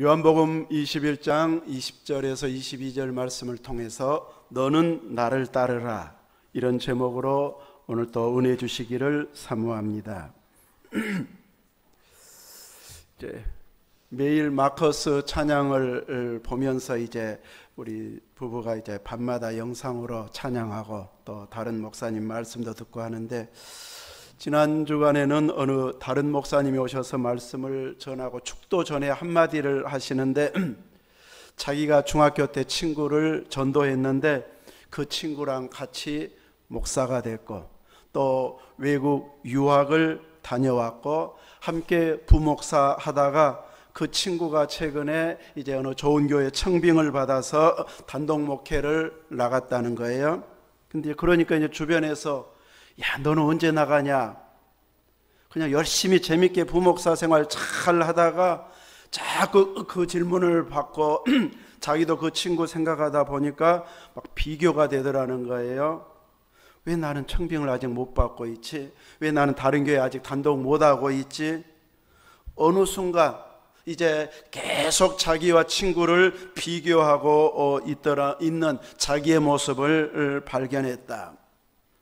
요한복음 21장 20절에서 22절 말씀을 통해서 너는 나를 따르라, 이런 제목으로 오늘 또 은혜 주시기를 사모합니다. 이제 매일 마커스 찬양을 보면서 이제 우리 부부가 이제 밤마다 영상으로 찬양하고 또 다른 목사님 말씀도 듣고 하는데, 지난 주간에는 어느 다른 목사님이 오셔서 말씀을 전하고 축도 전에 한마디를 하시는데, 자기가 중학교 때 친구를 전도했는데 그 친구랑 같이 목사가 됐고 또 외국 유학을 다녀왔고 함께 부목사 하다가 그 친구가 최근에 이제 어느 좋은 교회 청빙을 받아서 단독 목회를 나갔다는 거예요. 근데 그러니까 이제 주변에서 야, 너는 언제 나가냐? 그냥 열심히 재밌게 부목사 생활 잘 하다가 자꾸 그 질문을 받고 자기도 그 친구 생각하다 보니까 막 비교가 되더라는 거예요. 왜 나는 청빙을 아직 못 받고 있지? 왜 나는 다른 교회 아직 단독 못 하고 있지? 어느 순간 이제 계속 자기와 친구를 비교하고 있는 자기의 모습을 발견했다.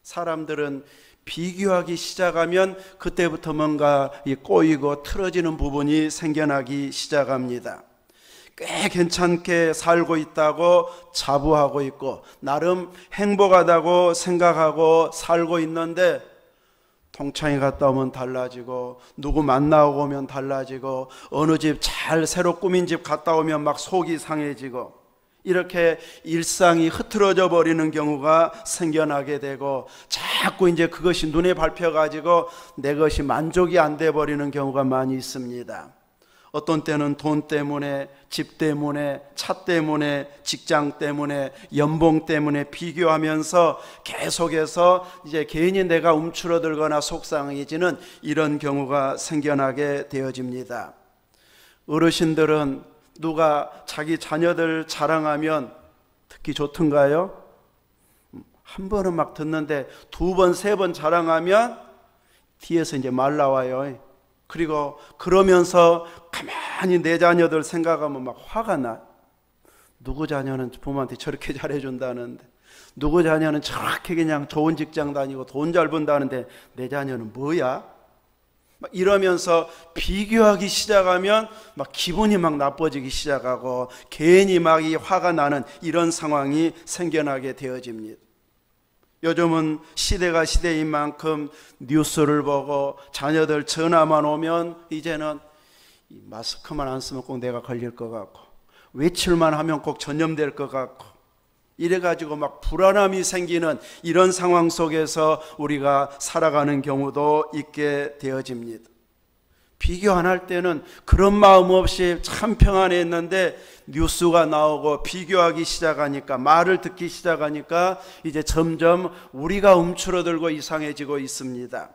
사람들은 비교하기 시작하면 그때부터 뭔가 꼬이고 틀어지는 부분이 생겨나기 시작합니다. 꽤 괜찮게 살고 있다고 자부하고 있고 나름 행복하다고 생각하고 살고 있는데, 동창회 갔다 오면 달라지고 누구 만나고 오면 달라지고 어느 집 잘 새로 꾸민 집 갔다 오면 막 속이 상해지고, 이렇게 일상이 흐트러져 버리는 경우가 생겨나게 되고 자꾸 이제 그것이 눈에 밟혀가지고 내 것이 만족이 안 돼 버리는 경우가 많이 있습니다. 어떤 때는 돈 때문에, 집 때문에, 차 때문에, 직장 때문에, 연봉 때문에 비교하면서 계속해서 이제 괜히 내가 움츠러들거나 속상해지는 이런 경우가 생겨나게 되어집니다. 어르신들은 누가 자기 자녀들 자랑하면 듣기 좋던가요? 한 번은 막 듣는데 두 번, 세 번 자랑하면 뒤에서 이제 말 나와요. 그리고 그러면서 가만히 내 자녀들 생각하면 막 화가 나. 누구 자녀는 부모한테 저렇게 잘해준다는데, 누구 자녀는 저렇게 그냥 좋은 직장 다니고 돈 잘 번다는데 내 자녀는 뭐야? 막 이러면서 비교하기 시작하면 막 기분이 막 나빠지기 시작하고 괜히 막 이 화가 나는 이런 상황이 생겨나게 되어집니다. 요즘은 시대가 시대인 만큼 뉴스를 보고 자녀들 전화만 오면 이제는 마스크만 안 쓰면 꼭 내가 걸릴 것 같고 외출만 하면 꼭 전염될 것 같고 이래가지고 막 불안함이 생기는 이런 상황 속에서 우리가 살아가는 경우도 있게 되어집니다. 비교 안 할 때는 그런 마음 없이 참 평안했는데 뉴스가 나오고 비교하기 시작하니까, 말을 듣기 시작하니까 이제 점점 우리가 움츠러들고 이상해지고 있습니다.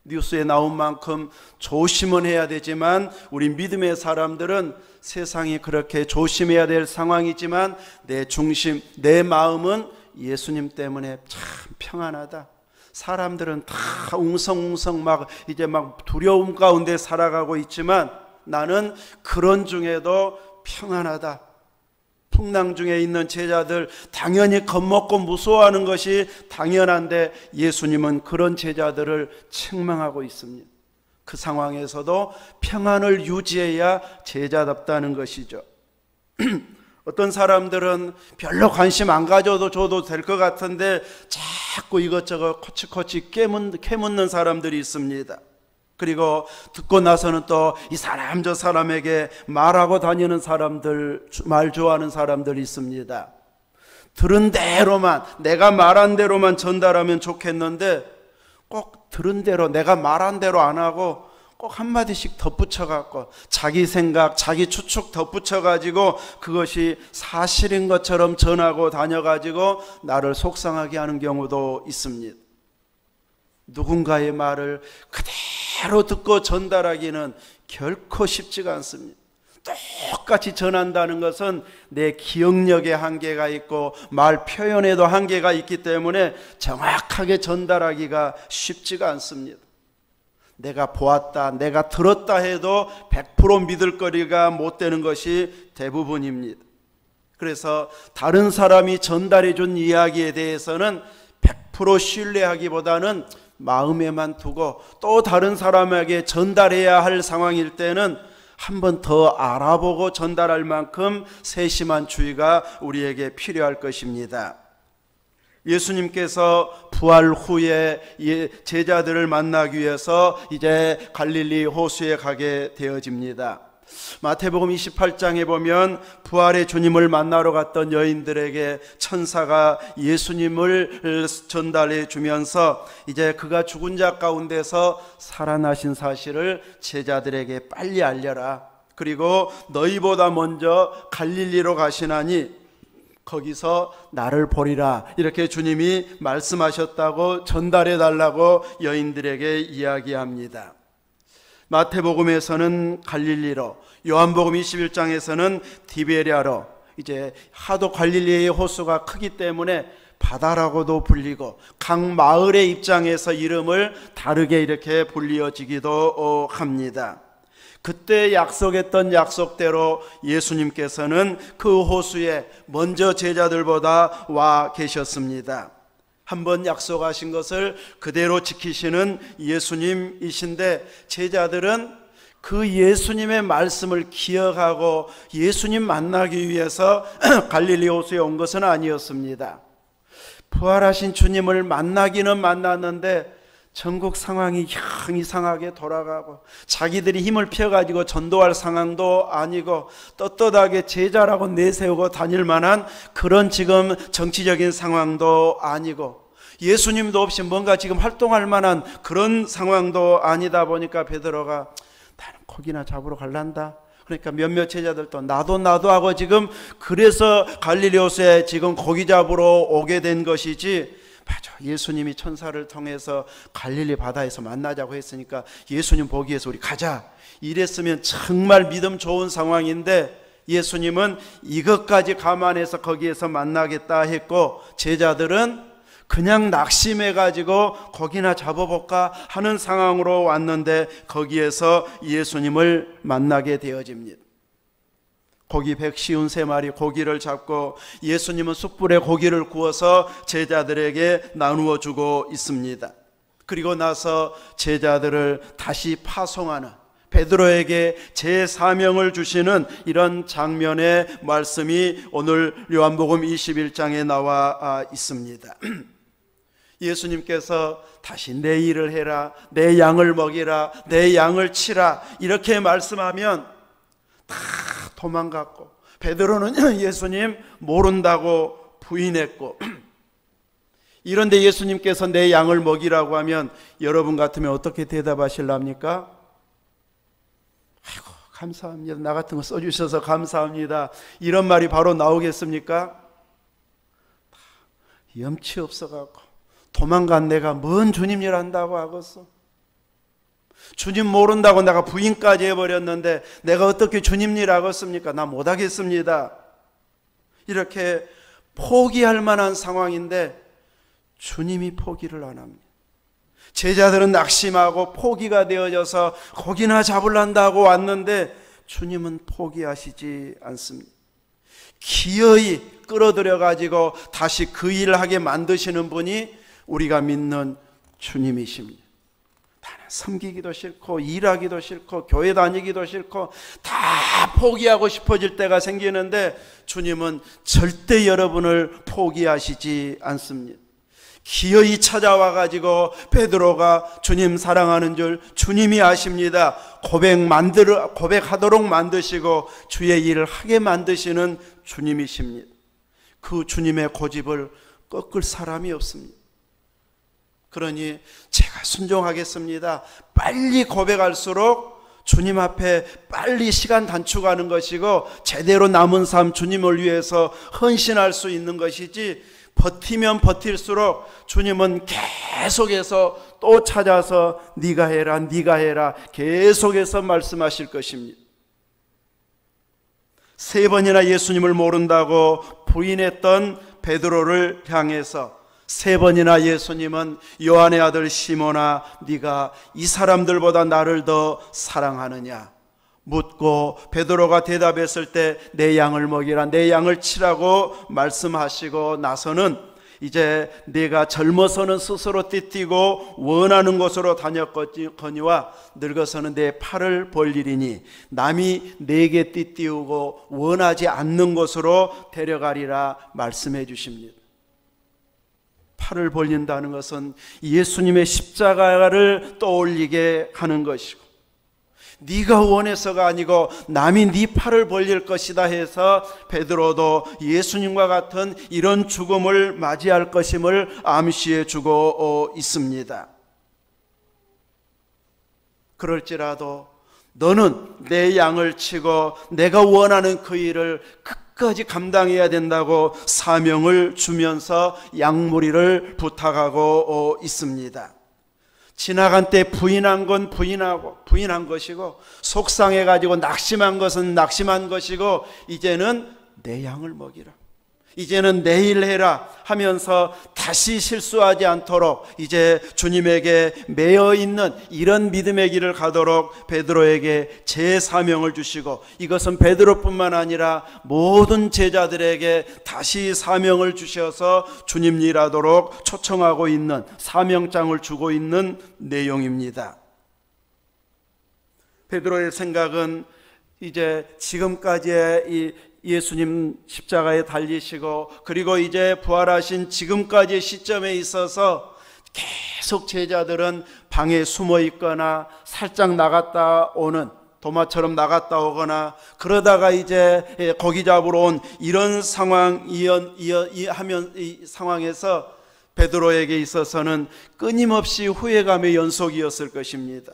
뉴스에 나온 만큼 조심은 해야 되지만 우리 믿음의 사람들은 세상이 그렇게 조심해야 될 상황이지만 내 중심, 내 마음은 예수님 때문에 참 평안하다. 사람들은 다 웅성웅성 막 이제 막 두려움 가운데 살아가고 있지만 나는 그런 중에도 평안하다. 풍랑 중에 있는 제자들 당연히 겁먹고 무서워하는 것이 당연한데 예수님은 그런 제자들을 책망하고 있습니다. 그 상황에서도 평안을 유지해야 제자답다는 것이죠. 어떤 사람들은 별로 관심 안 가져도 줘도 될 것 같은데 자꾸 이것저것 코치코치 캐묻는 사람들이 있습니다. 그리고 듣고 나서는 또 이 사람 저 사람에게 말하고 다니는 사람들, 말 좋아하는 사람들이 있습니다. 들은 대로만, 내가 말한 대로만 전달하면 좋겠는데 꼭 들은 대로, 내가 말한 대로 안 하고 꼭 한마디씩 덧붙여갖고 자기 생각, 자기 추측 덧붙여가지고 그것이 사실인 것처럼 전하고 다녀가지고 나를 속상하게 하는 경우도 있습니다. 누군가의 말을 그대로 듣고 전달하기는 결코 쉽지가 않습니다. 똑같이 전한다는 것은 내 기억력에 한계가 있고 말 표현에도 한계가 있기 때문에 정확하게 전달하기가 쉽지가 않습니다. 내가 보았다, 내가 들었다 해도 100% 믿을 거리가 못 되는 것이 대부분입니다. 그래서 다른 사람이 전달해 준 이야기에 대해서는 100% 신뢰하기보다는 마음에만 두고 또 다른 사람에게 전달해야 할 상황일 때는 한 번 더 알아보고 전달할 만큼 세심한 주의가 우리에게 필요할 것입니다. 예수님께서 부활 후에 제자들을 만나기 위해서 이제 갈릴리 호수에 가게 되어집니다. 마태복음 28장에 보면 부활의 주님을 만나러 갔던 여인들에게 천사가 예수님을 전달해 주면서 이제 그가 죽은 자 가운데서 살아나신 사실을 제자들에게 빨리 알려라. 그리고 너희보다 먼저 갈릴리로 가시나니 거기서 나를 보리라. 이렇게 주님이 말씀하셨다고 전달해 달라고 여인들에게 이야기합니다. 마태복음에서는 갈릴리로, 요한복음 21장에서는 디베랴로, 이제 하도 갈릴리의 호수가 크기 때문에 바다라고도 불리고 각 마을의 입장에서 이름을 다르게 이렇게 불리어지기도 합니다. 그때 약속했던 약속대로 예수님께서는 그 호수에 먼저 제자들보다 와 계셨습니다. 한번 약속하신 것을 그대로 지키시는 예수님이신데 제자들은 그 예수님의 말씀을 기억하고 예수님 만나기 위해서 갈릴리 호수에 온 것은 아니었습니다. 부활하신 주님을 만나기는 만났는데 전국 상황이 영 이상하게 돌아가고 자기들이 힘을 펴가지고 전도할 상황도 아니고 떳떳하게 제자라고 내세우고 다닐 만한 그런 지금 정치적인 상황도 아니고 예수님도 없이 뭔가 지금 활동할 만한 그런 상황도 아니다 보니까 베드로가 나는 고기나 잡으러 갈란다. 그러니까 몇몇 제자들도 나도 하고 지금 그래서 갈릴리 호수에 지금 고기 잡으러 오게 된 것이지, 맞아, 예수님이 천사를 통해서 갈릴리 바다에서 만나자고 했으니까 예수님 보기 위해서 우리 가자 이랬으면 정말 믿음 좋은 상황인데 예수님은 이것까지 감안해서 거기에서 만나겠다 했고 제자들은 그냥 낙심해가지고 고기나 잡아볼까 하는 상황으로 왔는데 거기에서 예수님을 만나게 되어집니다. 고기 153마리 고기를 잡고 예수님은 숯불에 고기를 구워서 제자들에게 나누어 주고 있습니다. 그리고 나서 제자들을 다시 파송하는, 베드로에게 제사명을 주시는 이런 장면의 말씀이 오늘 요한복음 21장에 나와 있습니다. 예수님께서 다시 내 일을 해라, 내 양을 먹이라, 내 양을 치라 이렇게 말씀하면 다 도망갔고 베드로는 예수님 모른다고 부인했고 이런데 예수님께서 내 양을 먹이라고 하면 여러분 같으면 어떻게 대답하실랍니까? 아이고 감사합니다, 나 같은 거 써주셔서 감사합니다 이런 말이 바로 나오겠습니까? 염치 없어갖고 도망간 내가 뭔 주님 일 한다고 하겠어? 주님 모른다고 내가 부인까지 해버렸는데 내가 어떻게 주님 일 하겠습니까? 나 못하겠습니다. 이렇게 포기할 만한 상황인데 주님이 포기를 안 합니다. 제자들은 낙심하고 포기가 되어져서 고기나 잡으란다고 왔는데 주님은 포기하시지 않습니다. 기어이 끌어들여 가지고 다시 그 일을 하게 만드시는 분이 우리가 믿는 주님이십니다. 나는 섬기기도 싫고 일하기도 싫고 교회 다니기도 싫고 다 포기하고 싶어질 때가 생기는데 주님은 절대 여러분을 포기하시지 않습니다. 기어이 찾아와 가지고 베드로가 주님 사랑하는 줄 주님이 아십니다. 고백하도록 만드시고 주의 일을 하게 만드시는 주님이십니다. 그 주님의 고집을 꺾을 사람이 없습니다. 그러니 제가 순종하겠습니다. 빨리 고백할수록 주님 앞에 빨리 시간 단축하는 것이고 제대로 남은 삶 주님을 위해서 헌신할 수 있는 것이지, 버티면 버틸수록 주님은 계속해서 또 찾아서 네가 해라 네가 해라 계속해서 말씀하실 것입니다. 3번이나 예수님을 모른다고 부인했던 베드로를 향해서 세 번이나 예수님은 요한의 아들 시몬아, 네가 이 사람들보다 나를 더 사랑하느냐 묻고, 베드로가 대답했을 때 내 양을 먹이라, 내 양을 치라고 말씀하시고 나서는 이제 네가 젊어서는 스스로 띠뛰고 원하는 곳으로 다녔거니와 늙어서는 내 팔을 벌리리니 남이 내게 띠띠우고 원하지 않는 곳으로 데려가리라 말씀해 주십니다. 팔을 벌린다는 것은 예수님의 십자가를 떠올리게 하는 것이고, 네가 원해서가 아니고 남이 네 팔을 벌릴 것이다 해서 베드로도 예수님과 같은 이런 죽음을 맞이할 것임을 암시해 주고 있습니다. 그럴지라도 너는 내 양을 치고 내가 원하는 그 일을 끝까지 감당해야 된다고 사명을 주면서 양무리를 부탁하고 있습니다. 지나간 때 부인한 건 부인한 것이고, 속상해가지고 낙심한 것은 낙심한 것이고, 이제는 내 양을 먹이라, 이제는 내일 해라 하면서 다시 실수하지 않도록 이제 주님에게 매여 있는 이런 믿음의 길을 가도록 베드로에게 제사명을 주시고, 이것은 베드로뿐만 아니라 모든 제자들에게 다시 사명을 주셔서 주님 일하도록 초청하고 있는, 사명장을 주고 있는 내용입니다. 베드로의 생각은 이제 지금까지의 이 예수님 십자가에 달리시고, 그리고 이제 부활하신 지금까지의 시점에 있어서 계속 제자들은 방에 숨어 있거나 살짝 나갔다 오는, 도마처럼 나갔다 오거나, 그러다가 이제 고기 잡으러 온 이런 상황에서 베드로에게 있어서는 끊임없이 후회감의 연속이었을 것입니다.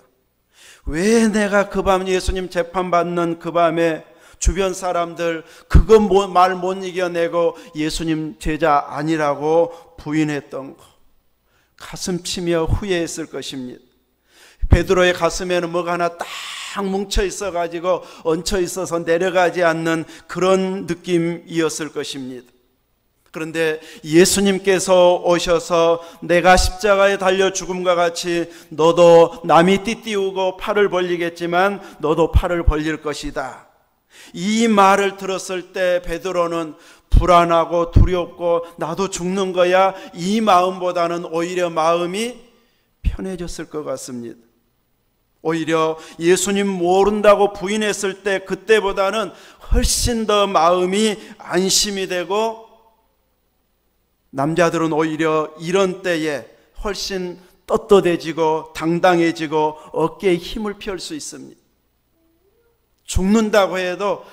왜 내가 그 밤 예수님 재판받는 그 밤에 주변 사람들 그거 말 못 이겨내고 예수님 제자 아니라고 부인했던 거, 가슴 치며 후회했을 것입니다. 베드로의 가슴에는 뭐가 하나 딱 뭉쳐 있어가지고 얹혀 있어서 내려가지 않는 그런 느낌이었을 것입니다. 그런데 예수님께서 오셔서 내가 십자가에 달려 죽음과 같이 너도 남이 띠띠우고 팔을 벌리겠지만 너도 팔을 벌릴 것이다, 이 말을 들었을 때 베드로는 불안하고 두렵고 나도 죽는 거야, 이 마음보다는 오히려 마음이 편해졌을 것 같습니다. 오히려 예수님 모른다고 부인했을 때 그때보다는 훨씬 더 마음이 안심이 되고, 남자들은 오히려 이런 때에 훨씬 떳떳해지고 당당해지고 어깨에 힘을 펼 수 있습니다. 죽는다고 해도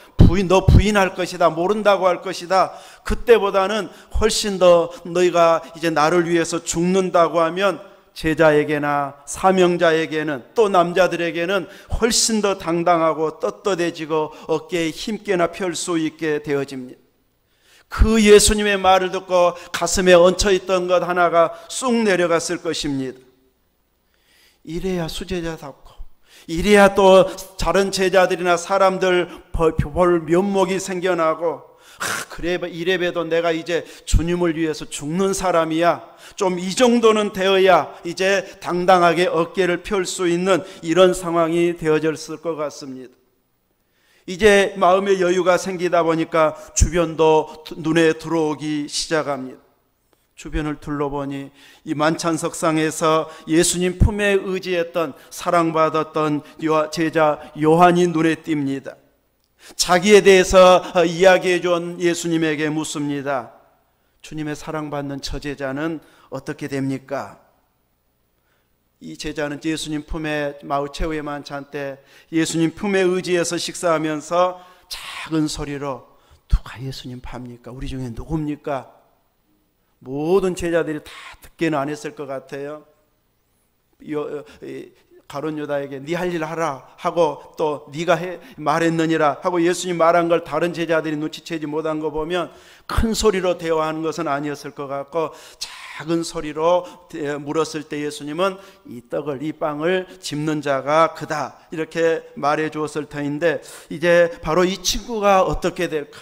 너 부인할 것이다, 모른다고 할 것이다, 그때보다는 훨씬 더 너희가 이제 나를 위해서 죽는다고 하면 제자에게나 사명자에게는, 또 남자들에게는 훨씬 더 당당하고 떳떳해지고 어깨에 힘께나 펼 수 있게 되어집니다. 그 예수님의 말을 듣고 가슴에 얹혀있던 것 하나가 쑥 내려갔을 것입니다. 이래야 수제자답고, 이래야 또 다른 제자들이나 사람들 볼 면목이 생겨나고, 그래 이래봬도 내가 이제 주님을 위해서 죽는 사람이야, 좀 이 정도는 되어야 이제 당당하게 어깨를 펼 수 있는 이런 상황이 되어졌을 것 같습니다. 이제 마음의 여유가 생기다 보니까 주변도 눈에 들어오기 시작합니다. 주변을 둘러보니 이 만찬석상에서 예수님 품에 의지했던, 사랑받았던 제자 요한이 눈에 띕니다. 자기에 대해서 이야기해 준 예수님에게 묻습니다. 주님의 사랑받는 저 제자는 어떻게 됩니까? 이 제자는 예수님 품에 마을 최후의 만찬 때 예수님 품에 의지해서 식사하면서 작은 소리로 누가 예수님 팝니까? 우리 중에 누굽니까? 모든 제자들이 다 듣기는 안 했을 것 같아요. 가룟 유다에게 네 할 일 하라 하고 또 네가 말했느니라 하고 예수님 말한 걸 다른 제자들이 눈치채지 못한 거 보면 큰 소리로 대화하는 것은 아니었을 것 같고, 작은 소리로 물었을 때 예수님은 이 떡을, 이 빵을 집는 자가 그다 이렇게 말해 주었을 터인데, 이제 바로 이 친구가 어떻게 될까?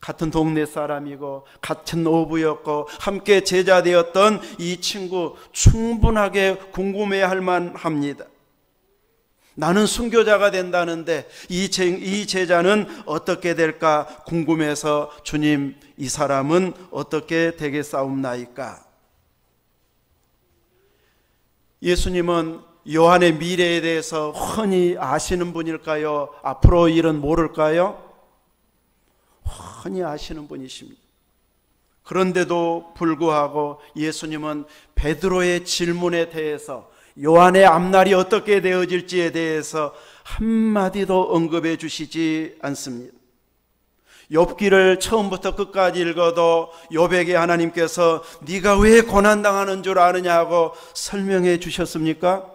같은 동네 사람이고 같은 어부였고 함께 제자 되었던 이 친구 충분하게 궁금해할 만합니다. 나는 순교자가 된다는데 이 제자는 어떻게 될까 궁금해서 주님, 이 사람은 어떻게 되겠사옵나이까? 예수님은 요한의 미래에 대해서 훤히 아시는 분일까요? 앞으로 일은 모를까요? 훤히 아시는 분이십니다. 그런데도 불구하고 예수님은 베드로의 질문에 대해서, 요한의 앞날이 어떻게 되어질지에 대해서 한마디도 언급해 주시지 않습니다. 욥기를 처음부터 끝까지 읽어도 욥에게 하나님께서 네가 왜 고난당하는 줄 아느냐고 설명해 주셨습니까?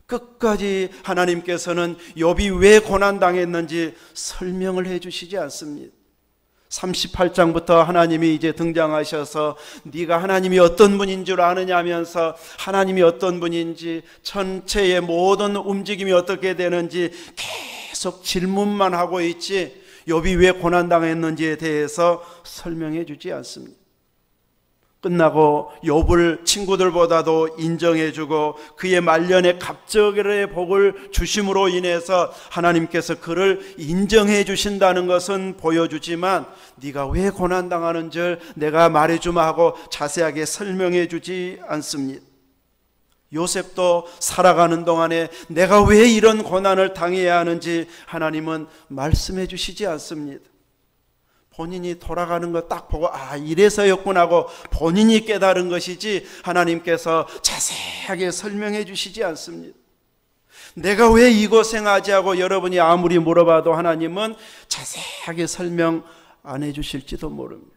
끝까지 하나님께서는 욥이 왜 고난당했는지 설명을 해 주시지 않습니다. 38장부터 하나님이 이제 등장하셔서 네가 하나님이 어떤 분인 줄 아느냐 하면서 하나님이 어떤 분인지, 전체의 모든 움직임이 어떻게 되는지 계속 질문만 하고 있지 욥이 왜 고난당했는지에 대해서 설명해 주지 않습니다. 끝나고 욥을 친구들보다도 인정해주고 그의 말년에 갑절의 복을 주심으로 인해서 하나님께서 그를 인정해 주신다는 것은 보여주지만 네가 왜 고난당하는 줄 내가 말해주마 하고 자세하게 설명해 주지 않습니다. 요셉도 살아가는 동안에 내가 왜 이런 고난을 당해야 하는지 하나님은 말씀해 주시지 않습니다. 본인이 돌아가는 거 딱 보고 이래서였구나 하고 본인이 깨달은 것이지 하나님께서 자세하게 설명해 주시지 않습니다. 내가 왜 이 고생하지 하고 여러분이 아무리 물어봐도 하나님은 자세하게 설명 안 해 주실지도 모릅니다.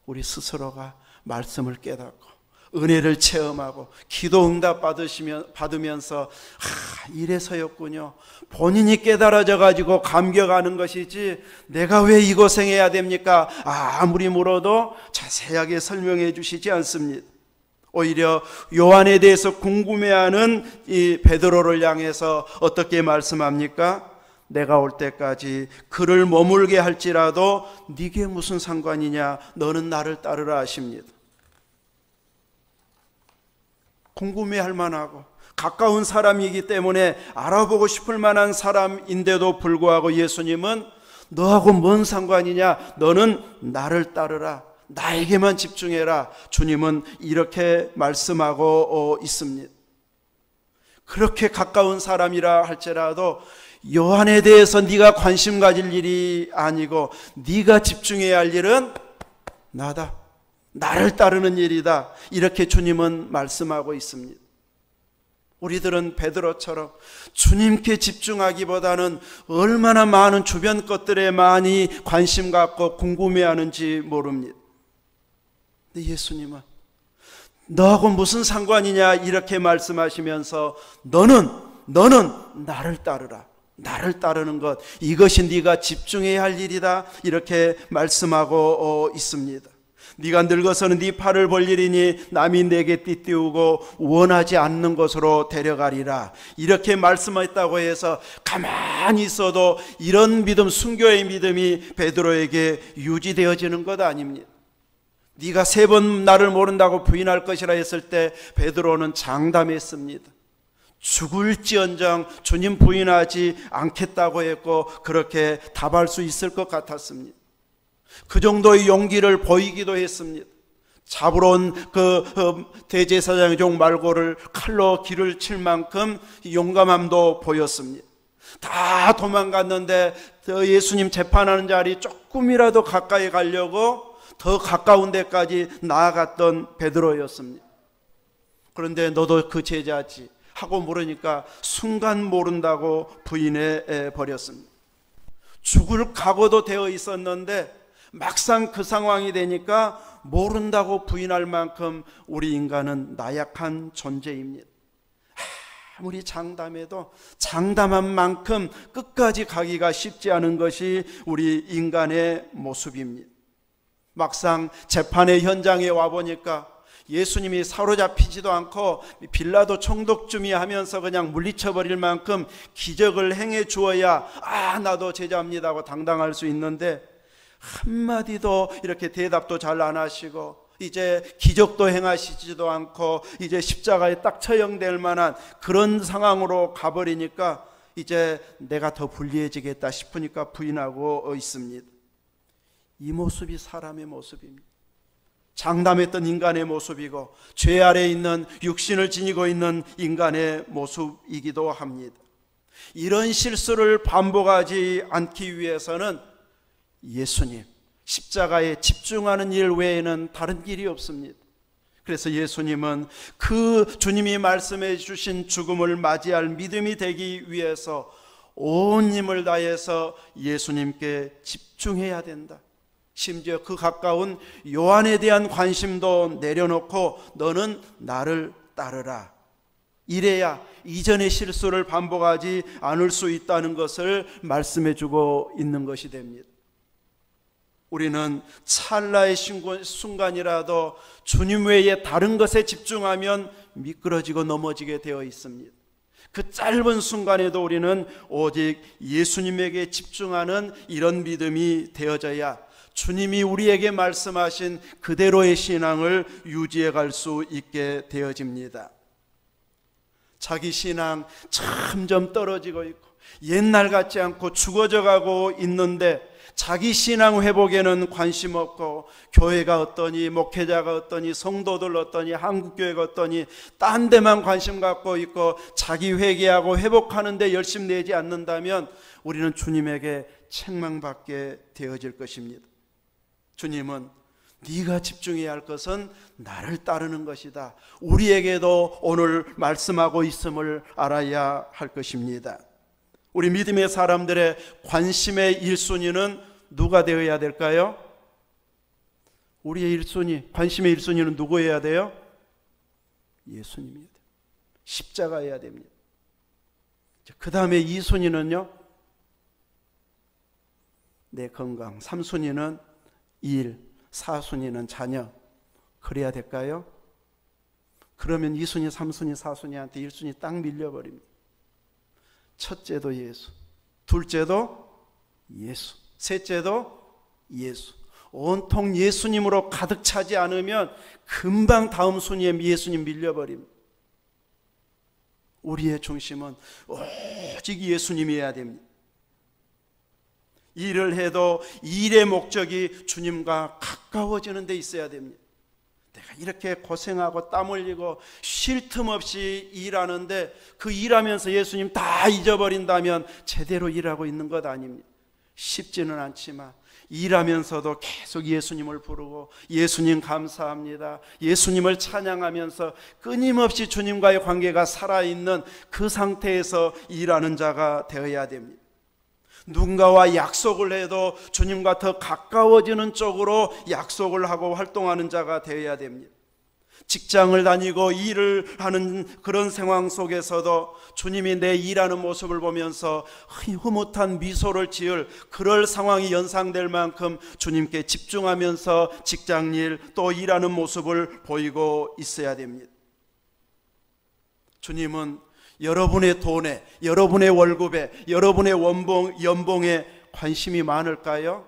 우리 스스로가 말씀을 깨닫고 은혜를 체험하고 기도 응답 받으면서 이래서였군요. 본인이 깨달아져 가지고 감격하는 것이지 내가 왜 이 고생해야 됩니까? 아무리 물어도 자세하게 설명해 주시지 않습니다. 오히려 요한에 대해서 궁금해하는 이 베드로를 향해서 어떻게 말씀합니까? 내가 올 때까지 그를 머물게 할지라도 네게 무슨 상관이냐? 너는 나를 따르라 하십니다. 궁금해할 만하고 가까운 사람이기 때문에 알아보고 싶을 만한 사람인데도 불구하고 예수님은 너하고 뭔 상관이냐? 너는 나를 따르라. 나에게만 집중해라. 주님은 이렇게 말씀하고 있습니다. 그렇게 가까운 사람이라 할지라도 요한에 대해서 네가 관심 가질 일이 아니고 네가 집중해야 할 일은 나다. 나를 따르는 일이다. 이렇게 주님은 말씀하고 있습니다. 우리들은 베드로처럼 주님께 집중하기보다는 얼마나 많은 주변 것들에 많이 관심 갖고 궁금해하는지 모릅니다. 근데 예수님은 너하고 무슨 상관이냐 이렇게 말씀하시면서 너는 나를 따르라. 나를 따르는 것, 이것이 네가 집중해야 할 일이다. 이렇게 말씀하고 있습니다. 네가 늙어서는 네 팔을 벌리리니 남이 내게 띠띠우고 원하지 않는 곳으로 데려가리라. 이렇게 말씀했다고 해서 가만히 있어도 이런 믿음, 순교의 믿음이 베드로에게 유지되어지는 것 아닙니다. 네가 3번 나를 모른다고 부인할 것이라 했을 때 베드로는 장담했습니다. 죽을지언정 주님 부인하지 않겠다고 했고 그렇게 답할 수 있을 것 같았습니다. 그 정도의 용기를 보이기도 했습니다. 잡으러 온 그 대제사장의 종 말고를 칼로 길을 칠 만큼 용감함도 보였습니다. 다 도망갔는데 예수님 재판하는 자리 조금이라도 가까이 가려고 더 가까운 데까지 나아갔던 베드로였습니다. 그런데 너도 그 제자지 하고 물으니까 순간 모른다고 부인해 버렸습니다. 죽을 각오도 되어 있었는데 막상 그 상황이 되니까 모른다고 부인할 만큼 우리 인간은 나약한 존재입니다. 아무리 장담해도 장담한 만큼 끝까지 가기가 쉽지 않은 것이 우리 인간의 모습입니다. 막상 재판의 현장에 와보니까 예수님이 사로잡히지도 않고 빌라도 총독주미 하면서 그냥 물리쳐버릴 만큼 기적을 행해 주어야 나도 제자입니다 하고 당당할 수 있는데 한마디도 이렇게 대답도 잘 안 하시고 이제 기적도 행하시지도 않고 이제 십자가에 딱 처형될 만한 그런 상황으로 가버리니까 이제 내가 더 불리해지겠다 싶으니까 부인하고 있습니다. 이 모습이 사람의 모습입니다. 장담했던 인간의 모습이고 죄 아래에 있는 육신을 지니고 있는 인간의 모습이기도 합니다. 이런 실수를 반복하지 않기 위해서는 예수님 십자가에 집중하는 일 외에는 다른 길이 없습니다. 그래서 예수님은 그 주님이 말씀해 주신 죽음을 맞이할 믿음이 되기 위해서 온 힘을 다해서 예수님께 집중해야 된다. 심지어 그 가까운 요한에 대한 관심도 내려놓고 너는 나를 따르라. 이래야 이전의 실수를 반복하지 않을 수 있다는 것을 말씀해 주고 있는 것이 됩니다. 우리는 찰나의 순간이라도 주님 외에 다른 것에 집중하면 미끄러지고 넘어지게 되어 있습니다. 그 짧은 순간에도 우리는 오직 예수님에게 집중하는 이런 믿음이 되어져야 주님이 우리에게 말씀하신 그대로의 신앙을 유지해 갈 수 있게 되어집니다. 자기 신앙 점점 떨어지고 있고 옛날 같지 않고 죽어져 가고 있는데 자기 신앙 회복에는 관심 없고 교회가 어떠니 목회자가 어떠니 성도들 어떠니 한국교회가 어떠니 딴 데만 관심 갖고 있고 자기 회개하고 회복하는 데 열심 내지 않는다면 우리는 주님에게 책망받게 되어질 것입니다. 주님은 네가 집중해야 할 것은 나를 따르는 것이다. 우리에게도 오늘 말씀하고 있음을 알아야 할 것입니다. 우리 믿음의 사람들의 관심의 1순위는 누가 되어야 될까요? 우리의 1순위, 관심의 1순위는 누구여야 돼요? 예수님이어야 돼요. 십자가여야 됩니다. 그 다음에 2순위는요? 내 건강. 3순위는 일, 4순위는 자녀. 그래야 될까요? 그러면 2순위, 3순위, 4순위한테 1순위 딱 밀려버립니다. 첫째도 예수, 둘째도 예수, 셋째도 예수. 온통 예수님으로 가득 차지 않으면 금방 다음 순위에 예수님 밀려버립니다. 우리의 중심은 오직 예수님이어야 됩니다. 일을 해도 일의 목적이 주님과 가까워지는 데 있어야 됩니다. 내가 이렇게 고생하고 땀 흘리고 쉴 틈 없이 일하는데 그 일하면서 예수님 다 잊어버린다면 제대로 일하고 있는 것 아닙니다. 쉽지는 않지만 일하면서도 계속 예수님을 부르고 예수님 감사합니다, 예수님을 찬양하면서 끊임없이 주님과의 관계가 살아있는 그 상태에서 일하는 자가 되어야 됩니다. 누군가와 약속을 해도 주님과 더 가까워지는 쪽으로 약속을 하고 활동하는 자가 되어야 됩니다. 직장을 다니고 일을 하는 그런 상황 속에서도 주님이 내 일하는 모습을 보면서 흐뭇한 미소를 지을 그럴 상황이 연상될 만큼 주님께 집중하면서 직장일 또 일하는 모습을 보이고 있어야 됩니다. 주님은 여러분의 돈에, 여러분의 월급에, 여러분의 연봉에 관심이 많을까요?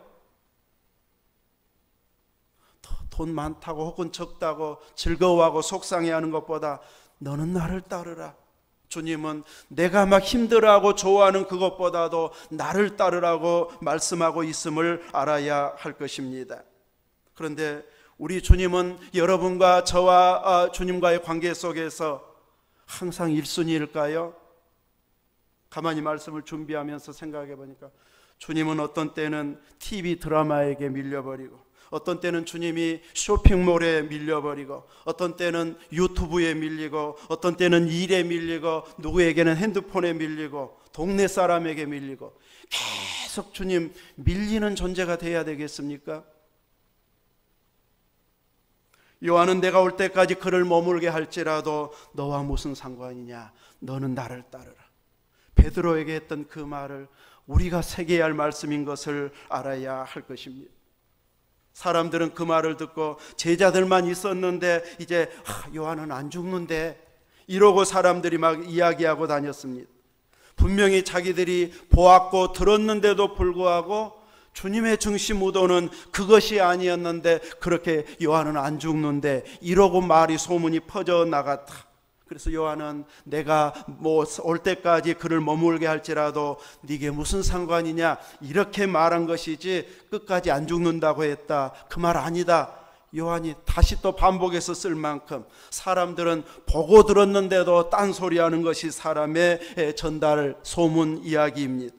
돈 많다고 혹은 적다고 즐거워하고 속상해하는 것보다 너는 나를 따르라. 주님은 내가 막 힘들어하고 좋아하는 그것보다도 나를 따르라고 말씀하고 있음을 알아야 할 것입니다. 그런데 우리 주님은 여러분과 저와 주님과의 관계 속에서 항상 1순위일까요? 가만히 말씀을 준비하면서 생각해 보니까 주님은 어떤 때는 TV 드라마에게 밀려버리고 어떤 때는 주님이 쇼핑몰에 밀려버리고 어떤 때는 유튜브에 밀리고 어떤 때는 일에 밀리고 누구에게는 핸드폰에 밀리고 동네 사람에게 밀리고 계속 주님 밀리는 존재가 돼야 되겠습니까? 요한은 내가 올 때까지 그를 머물게 할지라도 너와 무슨 상관이냐, 너는 나를 따르라. 베드로에게 했던 그 말을 우리가 새겨야 할 말씀인 것을 알아야 할 것입니다. 사람들은 그 말을 듣고 제자들만 있었는데 이제 요한은 안 죽는데 이러고 사람들이 막 이야기하고 다녔습니다. 분명히 자기들이 보았고 들었는데도 불구하고 주님의 중심 의도는 그것이 아니었는데 그렇게 요한은 안 죽는데, 이러고 말이 소문이 퍼져나갔다. 그래서 요한은 내가 올 때까지 그를 머물게 할지라도 네게 무슨 상관이냐 이렇게 말한 것이지 끝까지 안 죽는다고 했다, 그 말 아니다. 요한이 다시 또 반복해서 쓸 만큼 사람들은 보고 들었는데도 딴소리하는 것이 사람의 전달 소문 이야기입니다.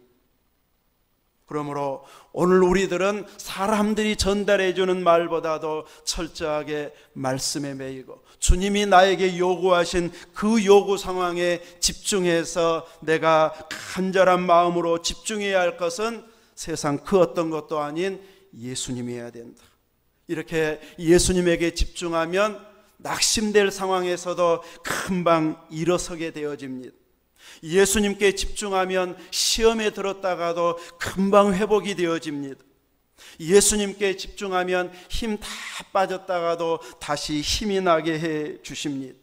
그러므로 오늘 우리들은 사람들이 전달해 주는 말보다도 철저하게 말씀에 매이고 주님이 나에게 요구하신 그 요구 상황에 집중해서 내가 간절한 마음으로 집중해야 할 것은 세상 그 어떤 것도 아닌 예수님이어야 된다. 이렇게 예수님에게 집중하면 낙심될 상황에서도 금방 일어서게 되어집니다. 예수님께 집중하면 시험에 들었다가도 금방 회복이 되어집니다. 예수님께 집중하면 힘 다 빠졌다가도 다시 힘이 나게 해 주십니다.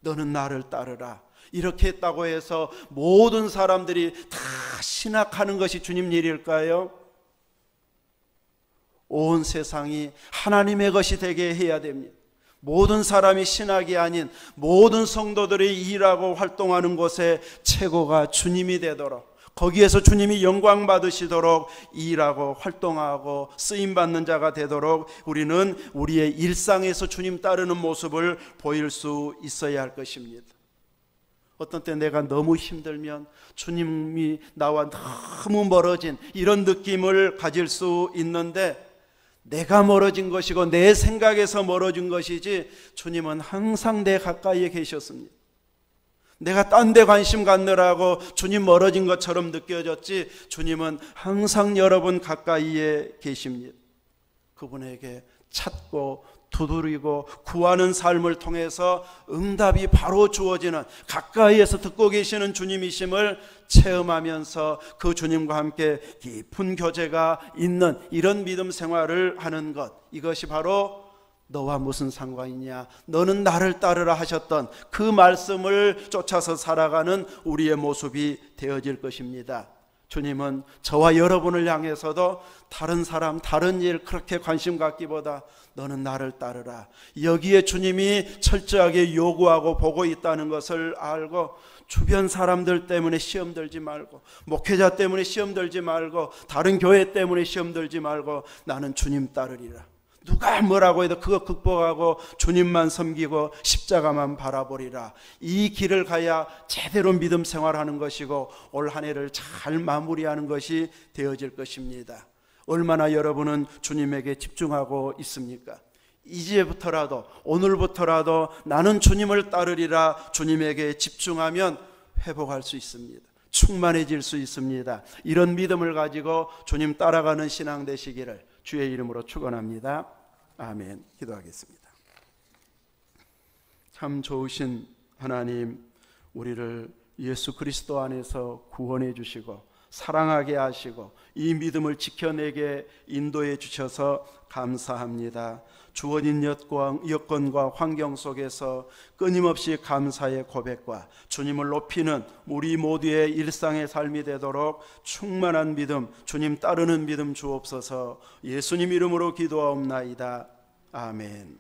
너는 나를 따르라, 이렇게 했다고 해서 모든 사람들이 다 신학하는 것이 주님 일일까요? 온 세상이 하나님의 것이 되게 해야 됩니다. 모든 사람이 신학이 아닌 모든 성도들이 일하고 활동하는 곳에 최고가 주님이 되도록, 거기에서 주님이 영광 받으시도록 일하고 활동하고 쓰임받는 자가 되도록 우리는 우리의 일상에서 주님 따르는 모습을 보일 수 있어야 할 것입니다. 어떤 때 내가 너무 힘들면 주님이 나와 너무 멀어진 이런 느낌을 가질 수 있는데, 내가 멀어진 것이고 내 생각에서 멀어진 것이지 주님은 항상 내 가까이에 계셨습니다. 내가 딴 데 관심 갖느라고 주님 멀어진 것처럼 느껴졌지 주님은 항상 여러분 가까이에 계십니다. 그분에게 찾고 두드리고 구하는 삶을 통해서 응답이 바로 주어지는, 가까이에서 듣고 계시는 주님이심을 체험하면서 그 주님과 함께 깊은 교제가 있는 이런 믿음 생활을 하는 것, 이것이 바로 너와 무슨 상관이냐, 너는 나를 따르라 하셨던 그 말씀을 쫓아서 살아가는 우리의 모습이 되어질 것입니다. 주님은 저와 여러분을 향해서도 다른 사람, 다른 일 그렇게 관심 갖기보다 너는 나를 따르라, 여기에 주님이 철저하게 요구하고 보고 있다는 것을 알고 주변 사람들 때문에 시험 들지 말고, 목회자 때문에 시험 들지 말고, 다른 교회 때문에 시험 들지 말고 나는 주님 따르리라. 누가 뭐라고 해도 그거 극복하고 주님만 섬기고 십자가만 바라보리라. 이 길을 가야 제대로 믿음 생활하는 것이고 올 한 해를 잘 마무리하는 것이 되어질 것입니다. 얼마나 여러분은 주님에게 집중하고 있습니까? 이제부터라도, 오늘부터라도 나는 주님을 따르리라 주님에게 집중하면 회복할 수 있습니다. 충만해질 수 있습니다. 이런 믿음을 가지고 주님 따라가는 신앙 되시기를 주의 이름으로 축원합니다. 아멘. 기도하겠습니다. 참 좋으신 하나님, 우리를 예수 그리스도 안에서 구원해 주시고 사랑하게 하시고 이 믿음을 지켜내게 인도해 주셔서 감사합니다. 주어진 여건과 환경 속에서 끊임없이 감사의 고백과 주님을 높이는 우리 모두의 일상의 삶이 되도록 충만한 믿음, 주님 따르는 믿음 주옵소서. 예수님 이름으로 기도하옵나이다. 아멘.